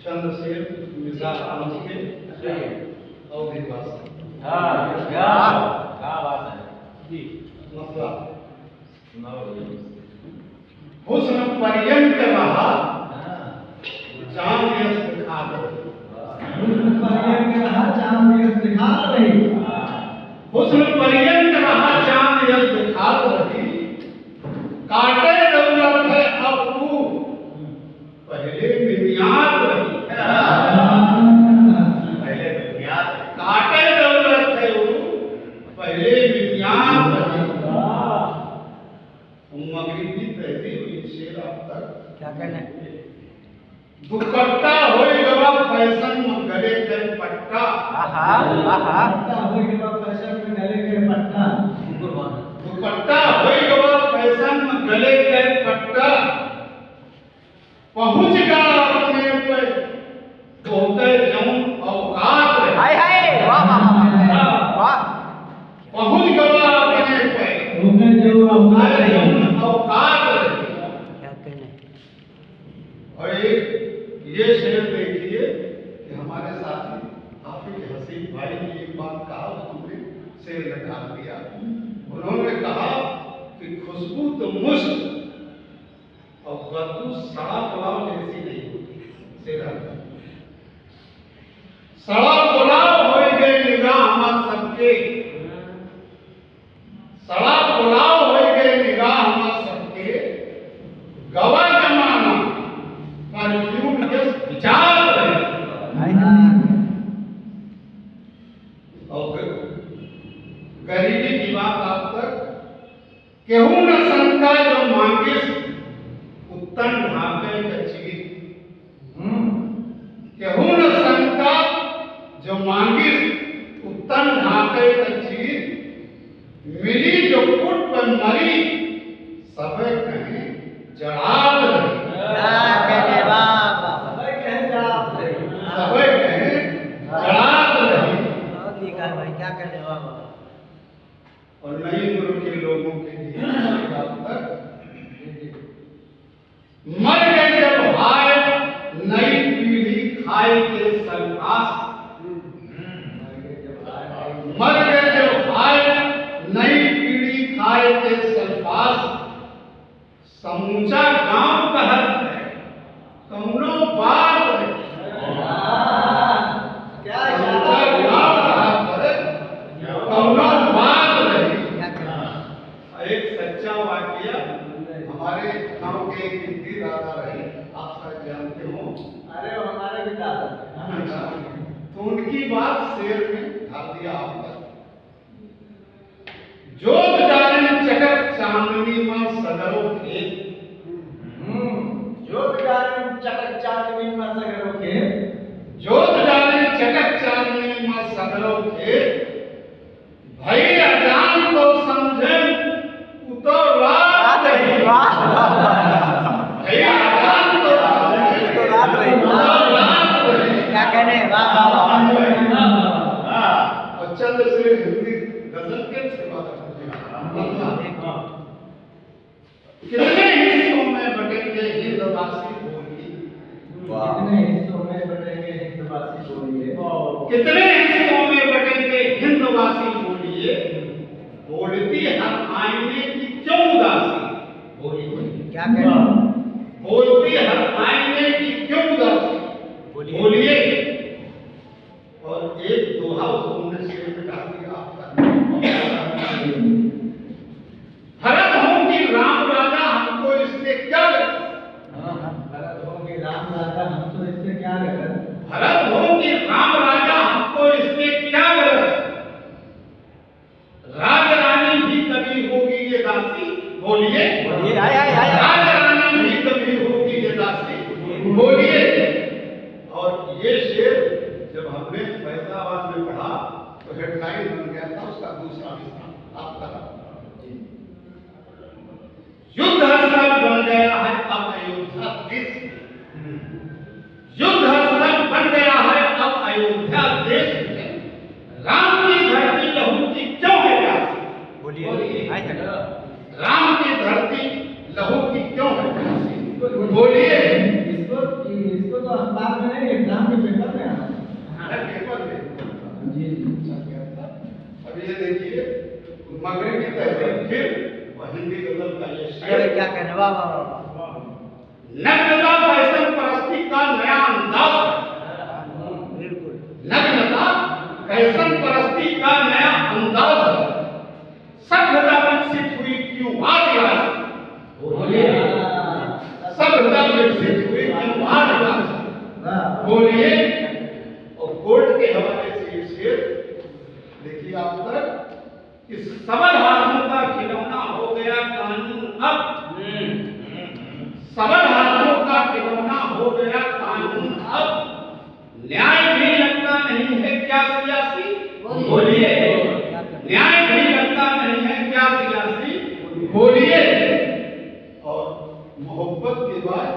चंद शेर मिर्जा आलम के अवधि भाषा। क्या बात है जी। मसला हुस्न हुस्न पर्यंत रहा चांद यश दिखात रही। हुस्न पर्यंत रहा चांद यश दिखात रही। हुस्न पर्यंत रहा चांद यश दिखात रही। काटे दौलत है अब तू पहले बुनियाद रही। पहले बुनियाद काटे दौलत है वो पहले बुनियाद रही। मगरिबी तहजीब ये शेर अब तक क्या कहना है? दुपट्टा होई गवा फैशन में गले के पट्टा। दुपट्टा होई गवा फैशन में गले के पट्टा। दुपट्टा होई गवा फैशन में गले के पट्टा। पहुंच गया अपने पे होते जौन औकात रहे। हाय हाय वाह वाह वाह। पहुंच गया अपने पे होते जो औकात रहे। औकात रहे। क्या कहना है? और एक ये शेर देखिए कि हमारे साथी हाफिज हसीन भाई ने एक बात कहा, हमने शेर में डाल दिया। उन्होंने कहा कि खुशबू तो मुश्क और बदबू सड़ा पुलाव जैसी नहीं होती। शेर सड़ा पुलाव हो गए निगाह हम सबके। सड़ा पुलाव हो गए निगाह हम सबके। गवा जमाना परफ्यूम जस विचार रहे। और गरीबी की बात आप तक केहू न संता जो मांगे उत्तन ढाके कचीर। केहू न संता जो मांगे उत्तन ढाके कचीर। मिली जो फुट पर मरी सबे कहे जड़ात रही। क्या कहने वाला? और नई उम्र के लोगों के लिए मर गए जब हाय नई पीढ़ी खाए के सल्फास। मर गए जब हाय नई पीढ़ी खाए के सल्फास। समूचा गांव कहत है कौनो बात नहीं। एक सच्चा वाकया हमारे गांव के एक हिंदी दादा रहे, आप शायद जानते हो। अरे वो हमारे भी दादा तो उनकी बात शेर में ढाल दिया आप तक। जोत डाले चटक चांदनी में सगरो खेत। जोत डाले चटक चांदनी में सगरो खेत। जोत डाले चटक चांदनी में सगरो खेत। भाई अजान को समझे तो रात रही। भैया अजान को समझे तो रात रही। क्या कहने? वाह वाह वाह। और चंद से हिंदी गजल के कितने हिस्सों में बटेंगे हिंदवासी बोलिए। कितने हिस्सों में बटेंगे हिंदवासी बोलिए। कितने हिस्सों में बटेंगे हिंदवासी बोलिए। बोलती हर आईने की क्यों उदासी। बोलिए क्या कहना? बोलती हर आईने की क्यों उदासी। बोलिए। और एक दोहा उन्होंने शेर में डाल दिया आपका। भरत हो कि राम राजा हमको इससे क्या लगा। भरत हो कि राम राजा हमको इससे क्या लगा। भरत हो कि राम राजा हमको इससे क्या लगा। राज रानी भी कभी होगी ये दासी। बोलिए। राज रानी भी कभी होगी ये दासी। बोलिए। और ये शेर जब हमने फैजाबाद में पढ़ा तो हेडलाइन बन गया था उसका दूसरा हिस्सा आपका। युद्ध स्थल बन गया है अब अयोध्या देश। युद्ध स्थल बन गया है अब अयोध्या देश में। राम की धरती लहू की क्यों है प्यासी। बोलिए। राम की धरती लहू की क्यों है प्यासी। बोलिए। इसको तो अखबार में नहीं मगरबी तहजीब फिर और हिंदी गजल का ये अरे शेर। क्या कहने, वाह वाह वाह। नग्नता फैशन परस्ती का नया अंदाज है। बिल्कुल। नग्नता फैशन परस्ती का नया अंदाज है। सभ्यता विकसित हुई क्यों आदिवासी, सभ्यता विकसित हुई क्यों आदिवासी, बोलिए। और कोर्ट के हवाले से ये शेर देखिए आप तक कि सबल हाथों का खिलौना हो गया कानून अब, सबल हाथों का खिलौना हो गया कानून अब, न्याय भी लगता नहीं है क्या सियासी, बोलिए। न्याय भी लगता नहीं है क्या सियासी, बोलिए। और मोहब्बत के बाद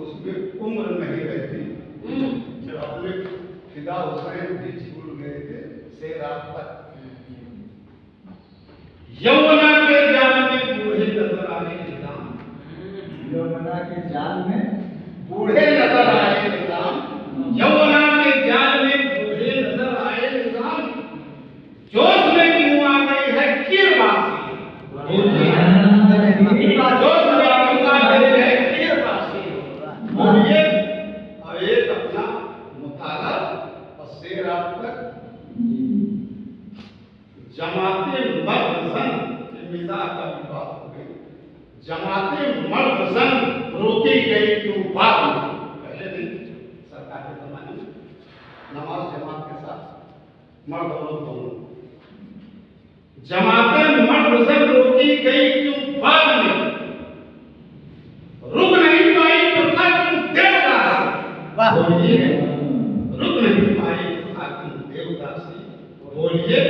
उसमें उम्र नहीं रहती। जब अपने फिदा हुसैन भी भूल गए थे शेर आप तक। यमुना के जाल में बूढ़े नजर आए निजाम, यमुना के जाल में बूढ़े नजर आए निजाम, यमुना के जाल में बूढ़े नजर आए निजाम, जोश में क्यों आ गई है कीरवासी, जोश में क्यों आ गई है कीरवासी, बोलिए। और एक अपना मुताला और शेर आप तक। जमाते मर्द सन, मिजाज का विवाद हो गई, जमाते मर्द सन रोकी गई क्यों बाद में, पहले नहीं सरकार के जमाने में नमाज जमात के साथ मर्द और दोनों, जमाते मर्द सन रोकी गई क्यों बाद में, रुक नहीं पाई प्रथा क्यों देवदासी, वाह। बोलिए। रुक नहीं पाई प्रथा क्यों देवदासी, बोलिए।